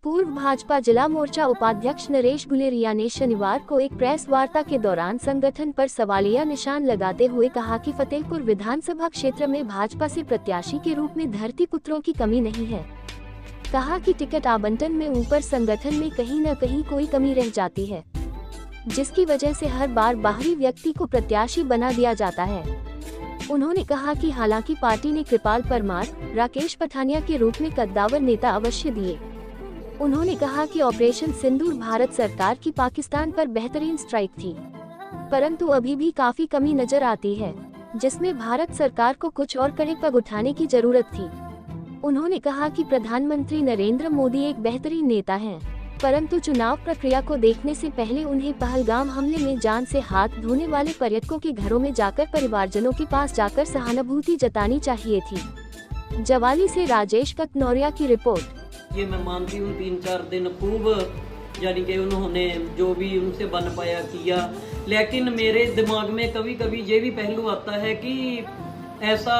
पूर्व भाजपा जिला मोर्चा उपाध्यक्ष नरेश गुलेरिया ने शनिवार को एक प्रेस वार्ता के दौरान संगठन पर सवालिया निशान लगाते हुए कहा कि फतेहपुर विधानसभा क्षेत्र में भाजपा से प्रत्याशी के रूप में धरती पुत्रों की कमी नहीं है। कहा कि टिकट आवंटन में ऊपर संगठन में कहीं न कहीं कोई कमी रह जाती है, जिसकी वजह से हर बार बाहरी व्यक्ति को प्रत्याशी बना दिया जाता है। उन्होंने कहा कि हालांकि पार्टी ने कृपाल परमार, राकेश पठानिया के रूप में कद्दावर नेता अवश्य दिए। उन्होंने कहा कि ऑपरेशन सिंदूर भारत सरकार की पाकिस्तान पर बेहतरीन स्ट्राइक थी, परंतु अभी भी काफी कमी नजर आती है, जिसमें भारत सरकार को कुछ और कड़े पग उठाने की जरूरत थी। उन्होंने कहा कि प्रधानमंत्री नरेंद्र मोदी एक बेहतरीन नेता हैं, परंतु चुनाव प्रक्रिया को देखने से पहले उन्हें पहलगाम हमले में जान से हाथ धोने वाले पर्यटकों के घरों में जाकर परिवारजनों के पास जाकर सहानुभूति जतानी चाहिए थी। जवाली से राजेश कतनौरिया की रिपोर्ट। ये मैं मानती हूँ 3-4 दिन खूब यानी कि उन्होंने जो भी उनसे बन पाया किया, लेकिन मेरे दिमाग में कभी कभी ये भी पहलू आता है कि ऐसा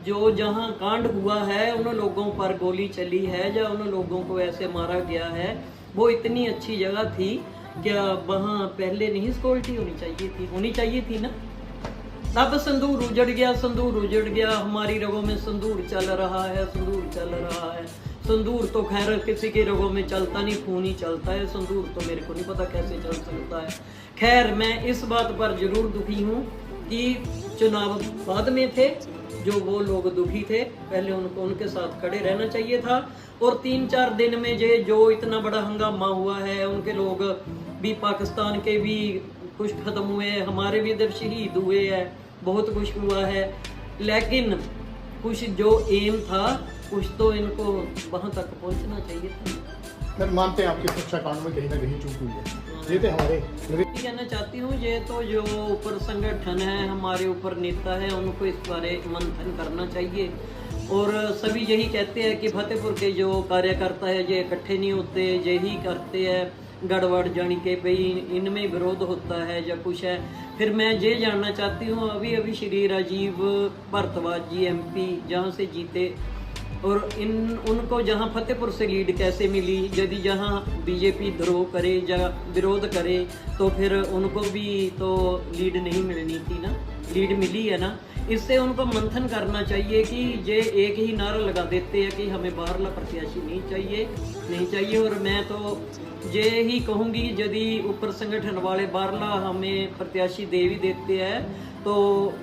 जो जहाँ कांड हुआ है, उन लोगों पर गोली चली है या उन लोगों को ऐसे मारा गया है, वो इतनी अच्छी जगह थी, क्या वहाँ पहले नहीं सिक्योरिटी होनी चाहिए थी ना। अब संदूर उजड़ गया, हमारी रगों में संदूर चल रहा है। संदूर तो खैर किसी के रगों में चलता नहीं, खून ही चलता है। संदूर तो मेरे को नहीं पता कैसे चल सकता है। खैर मैं इस बात पर जरूर दुखी हूँ कि चुनाव बाद में थे, जो वो लोग दुखी थे, पहले उनको उनके साथ खड़े रहना चाहिए था। और 3-4 दिन में जो इतना बड़ा हंगामा हुआ है, उनके लोग भी पाकिस्तान के भी कुछ खत्म हुए, हमारे भी इधर शहीद हुए हैं, बहुत कुछ हुआ है, लेकिन कुछ जो एम था कुछ तो इनको वहां तक पहुंचना चाहिए था। मैं मानते हैं आपकी सुरक्षा कांड में कहीं ना कहीं चूक हुई है। ये तो हमारे कहना चाहती हूँ, ये तो जो ऊपर संगठन है, हमारे ऊपर नेता है, उनको इस बारे मंथन करना चाहिए। और सभी यही कहते हैं कि फतेहपुर के जो कार्यकर्ता है ये इकट्ठे नहीं होते, यही करते हैं गड़बड़, जानी के भाई इनमें विरोध होता है या कुछ है। फिर मैं ये जानना चाहती हूँ, अभी श्री राजीव भारद्वाज जी MP जहाँ से जीते, और उनको जहाँ फतेहपुर से लीड कैसे मिली? यदि जहाँ बीजेपी द्रोह करे या विरोध करे तो फिर उनको भी तो लीड नहीं मिलनी थी ना, लीड मिली है ना। इससे उनको मंथन करना चाहिए कि ये एक ही नारा लगा देते हैं कि हमें बाहरला प्रत्याशी नहीं चाहिए। और मैं तो ये ही कहूँगी, यदि ऊपर संगठन वाले बाहरला हमें प्रत्याशी दे भी देते हैं तो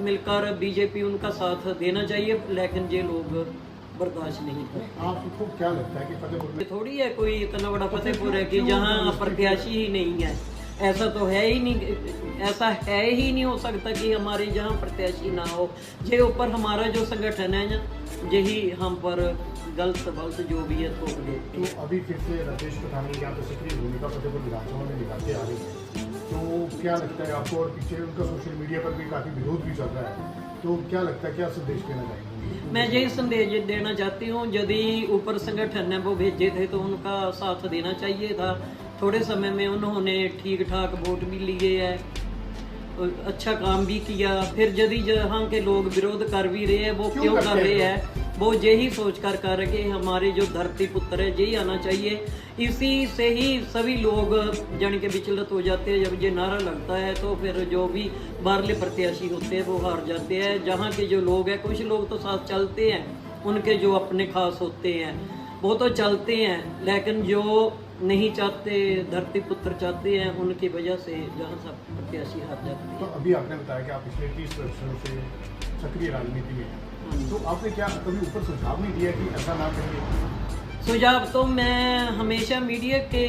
मिलकर बीजेपी उनका साथ देना चाहिए, लेकिन ये लोग बर्दाश्त नहीं करते। आपको क्या लगता है कि फतेहपुर में थोड़ी है कोई इतना बड़ा फतेहपुर है कि जहाँ प्रत्याशी ही नहीं है? ऐसा तो है ही नहीं, ऐसा है ही नहीं हो सकता कि हमारे जहाँ प्रत्याशी ना हो। ये ऊपर हमारा जो संगठन है ना, यही हम पर गलत जो भी है थोप दे। तो अभी फिर से राकेश पठानिया यहाँ तो सक्रिय भूमिका फतेहपुर विधानसभा में निभाते आ रही है, तो क्या लगता है आपको? और पीछे उनका सोशल मीडिया पर भी काफ़ी विरोध भी चल रहा है, तो क्या लगता है, क्या संदेश देना चाहेंगे? मैं यही संदेश देना चाहती हूँ, यदि ऊपर संगठन ने वो भेजे थे तो उनका साथ देना चाहिए था। थोड़े समय में उन्होंने ठीक ठाक वोट भी लिए है, अच्छा काम भी किया। फिर यदि जहाँ के लोग विरोध कर भी रहे हैं, वो क्यों कर रहे हैं? वो यही सोच कर के हमारे जो धरती पुत्र है यही आना चाहिए। इसी से ही सभी लोग जान के विचलित हो जाते हैं। जब ये नारा लगता है तो फिर जो भी बाहरले प्रत्याशी होते हैं वो हार जाते हैं। जहाँ के जो लोग हैं, कुछ लोग तो साथ चलते हैं, उनके जो अपने खास होते हैं वो तो चलते हैं, लेकिन जो नहीं चाहते, धरती पुत्र चाहते हैं, उनकी वजह से जहाँ सब प्रत्याशी हार जाते हैं। तो अभी आपने बताया कि आप पिछले 30 वर्षों से सक्रिय राजनीति में हैं, तो आपने क्या कभी ऊपर सुझाव नहीं दिया कि ऐसा ना करिए? सुझाव तो मैं हमेशा मीडिया के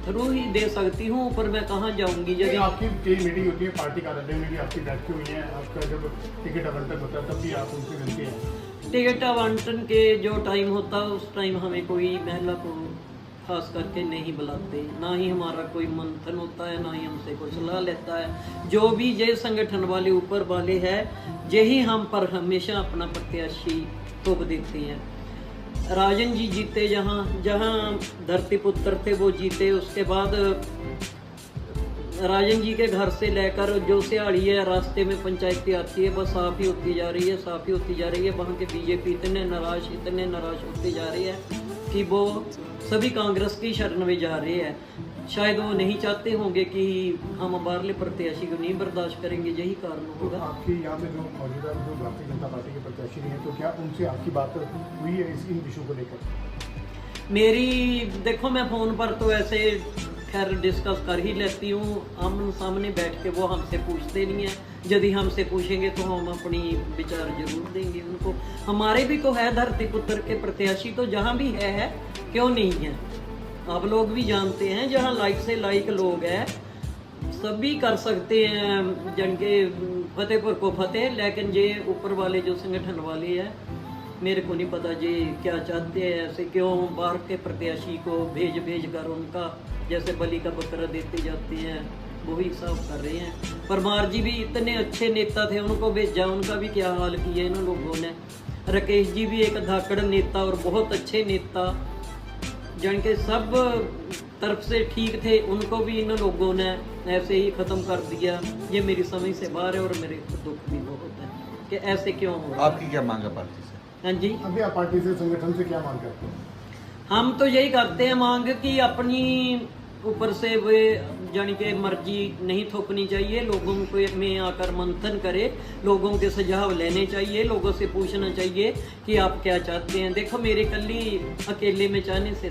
थ्रू ही दे सकती हूँ, पर मैं कहाँ जाऊँगी? यदि आपकी कई मीटिंग होती है, पार्टी कार्यालय में भी आपकी बैठकें हुई हैं, आपका जब टिकट आवंटन होता है तब भी आप उनसे मिलते हैं? टिकट आवंटन के जो टाइम होता है उस टाइम हमें कोई महिला को खास करके नहीं बुलाते, ना ही हमारा कोई मंथन होता है, ना ही हमसे कोई सलाह लेता है। जो भी ये संगठन वाले ऊपर वाले हैं, यही हम पर हमेशा अपना प्रत्याशी थोप देते हैं। राजन जी जीते, जहाँ धरती पुत्र थे वो जीते। उसके बाद राजन जी के घर से लेकर जो सियाड़ी है, रास्ते में पंचायती आती है, बस साफ ही होती जा रही है। वहाँ के बीजेपी इतने नाराज होते जा रही है कि वो सभी कांग्रेस की शरण में जा रहे हैं। शायद वो नहीं चाहते होंगे कि हम बाहरले प्रत्याशी को नहीं बर्दाश्त करेंगे, यही कारण तो होगा। आपकी यहाँ पे जो मौजूदा जो भारतीय जनता पार्टी के प्रत्याशी हैं, तो क्या उनसे आपकी बात हुई है इन विषयों को लेकर? मेरी देखो, मैं फ़ोन पर तो ऐसे खैर डिस्कस कर ही लेती हूँ, आमने सामने बैठ के वो हमसे पूछते नहीं हैं। यदि हमसे पूछेंगे तो हम अपनी विचार जरूर देंगे उनको। हमारे भी तो है धरती पुत्र के प्रत्याशी, तो जहाँ भी है क्यों नहीं है। आप लोग भी जानते हैं, जहाँ लाइक से लाइक लोग हैं सभी कर सकते हैं जिनके फतेहपुर को फतेह, लेकिन ये ऊपर वाले जो संगठन वाले हैं मेरे को नहीं पता जी क्या चाहते हैं, ऐसे क्यों बाहर के प्रत्याशी को भेज कर उनका जैसे बलि का बकरा देते जाते हैं, वही हिसाब कर रहे हैं। परमार जी भी इतने अच्छे नेता थे, उनको भेजा, उनका भी क्या हाल किया इन लोगों ने। राकेश जी भी एक धाकड़ नेता और बहुत अच्छे नेता, जिनके सब तरफ से ठीक थे, उनको भी इन लोगों ने ऐसे ही ख़त्म कर दिया। ये मेरी समझ से बाहर है और मेरे को दुख भी बहुत है कि ऐसे क्यों हो रहा है। आपकी क्या मांग है पार्टी से? हाँ जी, अभी आप पार्टी से, संगठन से क्या मांग करते हैं? हम तो यही करते हैं मांग कि अपनी ऊपर से वे जानी के मर्जी नहीं थोपनी चाहिए, लोगों को में आकर मंथन करे, लोगों के सुझाव लेने चाहिए, लोगों से पूछना चाहिए कि आप क्या चाहते हैं। देखो, मेरे कल्ली अकेले में चाहने से